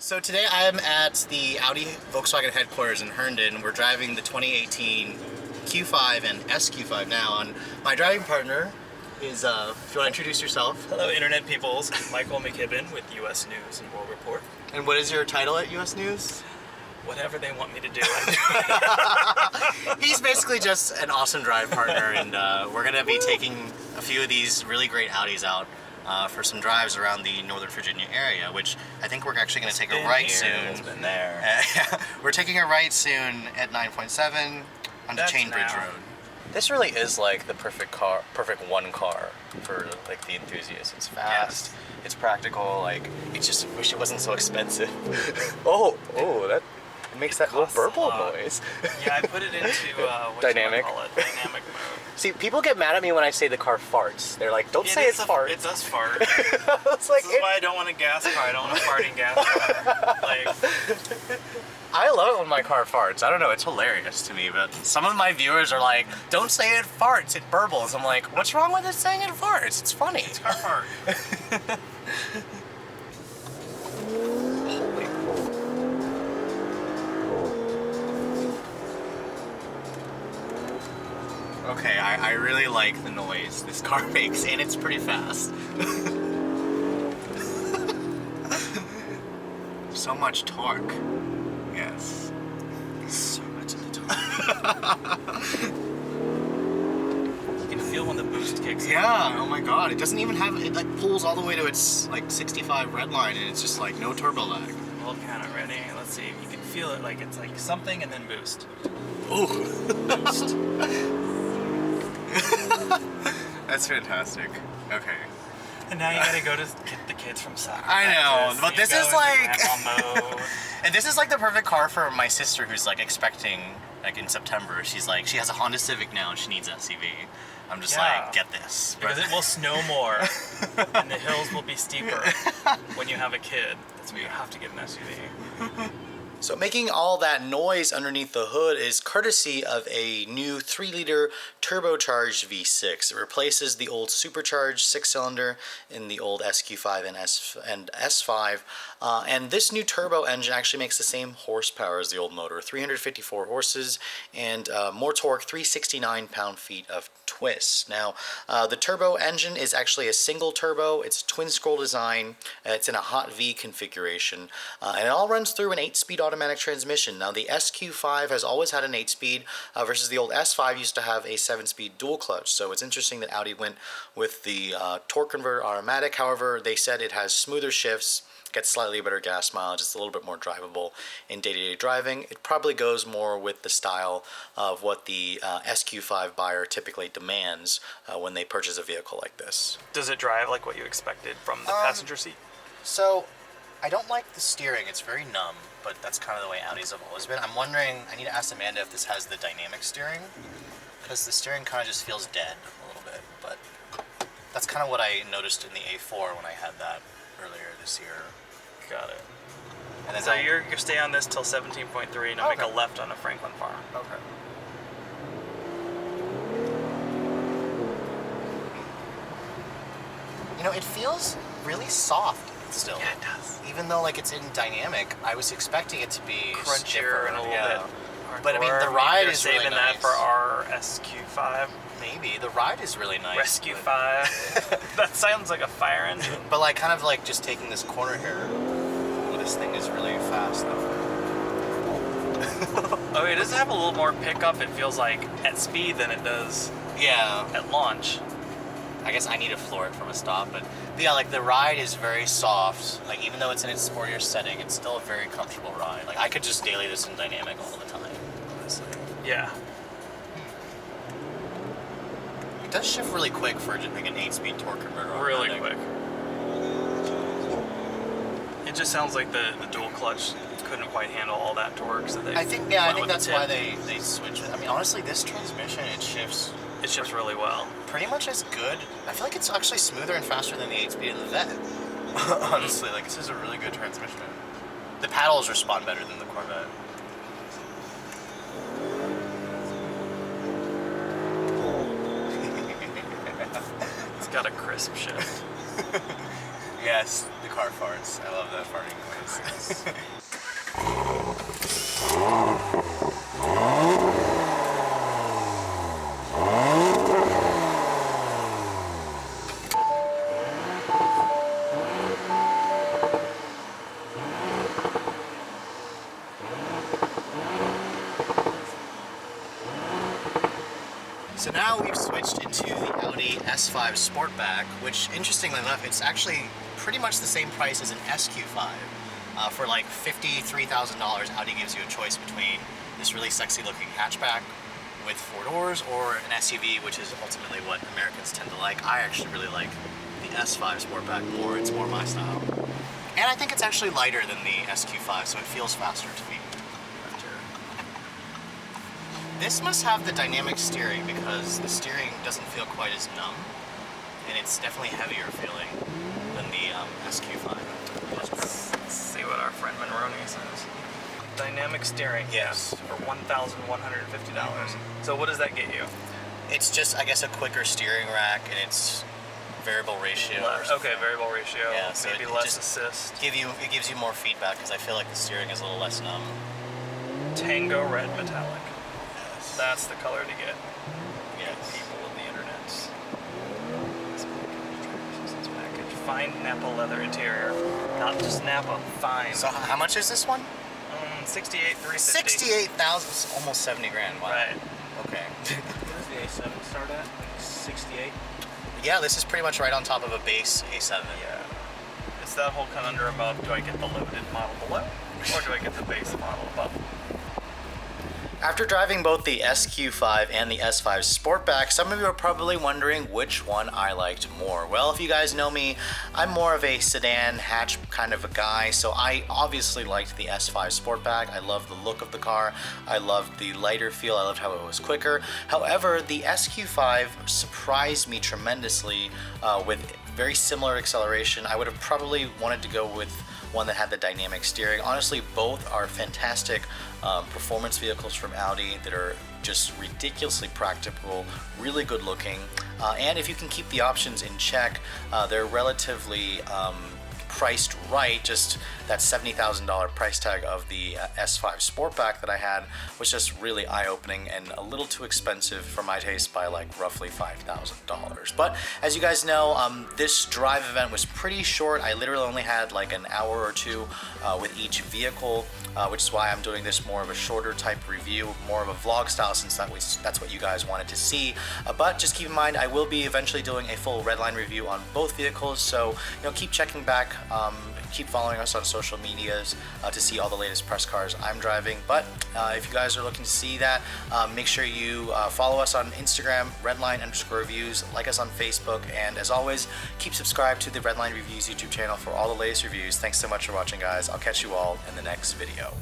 So today I am at the Audi Volkswagen headquarters in Herndon. We're driving the 2018 Q5 and SQ5 now, and my driving partner is, if you want to introduce yourself. Hello Internet peoples, Michael McKibben with US News and World Report. And what is your title at US News? Whatever they want me to do. He's basically just an awesome drive partner, and we're going to be taking a few of these really great Audis out for some drives around the Northern Virginia area, which I think we're actually going to take a right soon. It's been there. We're taking a right soon at 9.7 onto Chainbridge Road. This really is like the perfect one car for like the enthusiast. It's fast, it's practical, like I just wish it wasn't so expensive. oh, that it makes that little burble noise. Yeah, I put it into what dynamic. You call it? Dynamic mode. See, people get mad at me when I say the car farts. They're like, "Don't say it farts." It does fart. It's like, this is why I don't want a gas car. I don't want a farting gas car. Like, I love it when my car farts. I don't know, it's hilarious to me, but some of my viewers are like, "Don't say it farts, it burbles." I'm like, what's wrong with it saying it farts? It's funny. it's car fart. Okay, I really like the noise this car makes, and it's pretty fast. So much torque. Yes. So much of the torque. You can feel when the boost kicks in. Yeah, oh my god, it doesn't even have, it like pulls all the way to its like 65 Redline, and it's just like no turbo lag. We'll count it ready. Let's see. You can feel it like it's like something and then boost. Ooh. Boost. That's fantastic. Okay. And now you gotta go to get the kids from soccer. I know, practice, but and this you go is into like... grandma mode. And this is like the perfect car for my sister who's like expecting, like in September, she's like, she has a Honda Civic now and she needs SUV. I'm just like, get this. Because it will snow more and the hills will be steeper when you have a kid. That's why you have to get an SUV. So making all that noise underneath the hood is courtesy of a new 3-liter turbocharged V6. It replaces the old supercharged 6-cylinder in the old SQ5 and S5. And this new turbo engine actually makes the same horsepower as the old motor, 354 horses and more torque, 369 pound-feet of twist. Now, the turbo engine is actually a single turbo. It's a twin scroll design. It's in a hot V configuration. And it all runs through an 8-speed automatic transmission. Now, the SQ5 has always had an 8-speed versus the old S5 used to have a 7-speed dual clutch. So it's interesting that Audi went with the torque converter automatic. However, they said it has smoother shifts, gets slightly better gas mileage, it's a little bit more drivable in day-to-day driving. It probably goes more with the style of what the SQ5 buyer typically demands when they purchase a vehicle like this. Does it drive like what you expected from the passenger seat? So, I don't like the steering. It's very numb, but that's kind of the way Audis have always been. I'm wondering, I need to ask Amanda if this has the dynamic steering, because the steering kind of just feels dead a little bit, but that's kind of what I noticed in the A4 when I had that earlier this year. Got it. And then So you're stay on this till 17.3 and I'll make a left on a Franklin farm. Okay. You know, it feels really soft still. Yeah, it does. Even though like it's in dynamic, I was expecting it to be Crunchier stiffer and a little bit. But I mean, the Maybe ride they're is saving really that nice. for our SQ5. Maybe the ride is really nice. Rescue 5. That sounds like a fire engine. But like, kind of like just taking this corner here. Ooh, this thing is really fast though. Oh, it does have a little more pickup. It feels like at speed than it does Yeah. at launch. I guess I need to floor it from a stop, but yeah, like the ride is very soft. Like even though it's in its sportier setting, it's still a very comfortable ride. Like I could just daily this in dynamic all the time, honestly. Yeah. It does shift really quick for just like an 8-speed torque converter. Really automatic. quick. It just sounds like the dual clutch couldn't quite handle all that torque, so they I think that's why they switched it. I mean, honestly, this transmission, it shifts really well. pretty much as good. I feel like it's actually smoother and faster than the 8-speed in the Vet. Honestly, like this is a really good transmission. The paddles respond better than the Corvette. It's got a crisp shift. Yes, the car farts. I love that farting noise. So now we've switched into the Audi S5 Sportback, which interestingly enough, it's actually pretty much the same price as an SQ5. For like $53,000, Audi gives you a choice between this really sexy looking hatchback with 4 doors or an SUV, which is ultimately what Americans tend to like. I actually really like the S5 Sportback more, it's more my style. And I think it's actually lighter than the SQ5, so it feels faster to me. This must have the dynamic steering because the steering doesn't feel quite as numb, and it's definitely heavier feeling than the SQ5. Let's see what our friend Monroney says. Dynamic steering, yes, for $1,150. So what does that get you? It's just, I guess, a quicker steering rack, and it's variable ratio. Okay, variable ratio. Yeah, so maybe it less just assist. It gives you more feedback because I feel like the steering is a little less numb. Tango red metallic. Yes. That's the color to get. Yes. People on the internet. Package. Fine Napa leather interior. Not just Napa, fine. So how much is this one? 68,350. 68,000, almost 70 grand. Wow. Right. Okay. What does the A7 start at? Like 68? Yeah, this is pretty much right on top of a base A7. Yeah. It's that whole conundrum of, do I get the loaded model below, or do I get the base model above? After driving both the SQ5 and the S5 Sportback, some of you are probably wondering which one I liked more. Well, if you guys know me, I'm more of a sedan hatch kind of a guy, so I obviously liked the S5 Sportback. I loved the look of the car. I loved the lighter feel. I loved how it was quicker. However, the SQ5 surprised me tremendously with very similar acceleration. I would have probably wanted to go with one that had the dynamic steering. Honestly, both are fantastic performance vehicles from Audi that are just ridiculously practical, really good looking, and if you can keep the options in check, they're relatively priced right. Just that $70,000 price tag of the S5 Sportback that I had was just really eye-opening and a little too expensive for my taste by like roughly $5,000. But as you guys know, this drive event was pretty short. I literally only had like an hour or two with each vehicle, which is why I'm doing this more of a shorter type review, more of a vlog style, since that's what you guys wanted to see. But just keep in mind, I will be eventually doing a full Redline review on both vehicles, so keep checking back. Keep following us on social medias to see all the latest press cars I'm driving. But if you guys are looking to see that, make sure you follow us on Instagram, Redline_reviews, like us on Facebook, and as always, keep subscribed to the Redline Reviews YouTube channel for all the latest reviews. Thanks so much for watching, guys. I'll catch you all in the next video.